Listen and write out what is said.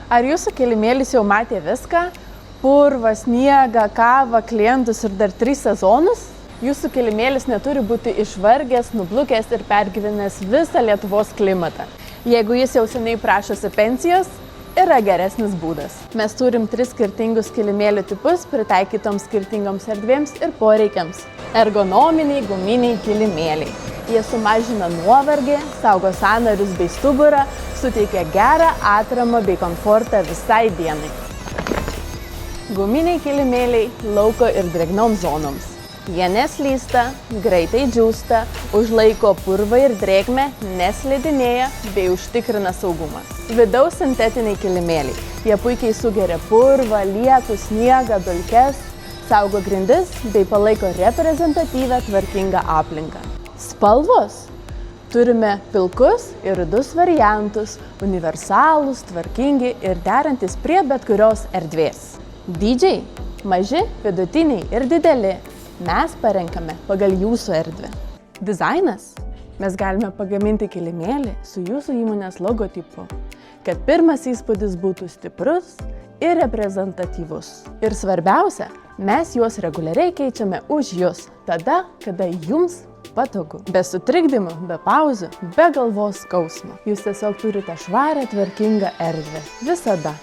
Ar jūsų kilimėlis jau matė viską? Purvą, sniegą, kavą, klientus ir dar 3 sezonus? Jūsų kilimėlis neturi būti išvargęs, nublukęs ir pergyvenęs visą Lietuvos klimatą. Jeigu jis jau seniai prašosi pensijos, yra geresnis būdas. Mes turim 3 skirtingus kilimėlių tipus, pritaikytoms skirtingoms erdvėms ir poreikiams. Ergonominiai guminiai kilimėliai. Jie sumažina nuovargį, saugo sąnarius bei stuburą, suteikia gerą atramą bei komfortą visai dienai. Guminiai kilimėliai lauko ir drėgnoms zonoms. Jie neslysta, greitai džiūsta, užlaiko purvą ir drėgmę, neslidinėja bei užtikrina saugumą. Vidaus sintetiniai kilimėliai. Jie puikiai sugeria purvą, lietų, sniegą, dulkes, saugo grindis bei palaiko reprezentatyvią tvarkingą aplinką. Spalvos. Turime pilkus ir rudus variantus, universalūs, tvarkingi ir derantis prie bet kurios erdvės. Dydžiai. Maži, vidutiniai ir dideli. Mes parenkame pagal jūsų erdvę. Dizainas. Mes galime pagaminti kilimėlį su jūsų įmonės logotipu, kad pirmas įspūdis būtų stiprus ir reprezentatyvus. Ir svarbiausia, mes juos reguliariai keičiame už jus, tada, kada jums patogu. Be sutrikdymų, be pauzių, be galvos skausmo. Jūs tiesiog turite švarę, tvarkingą erdvę. Visada.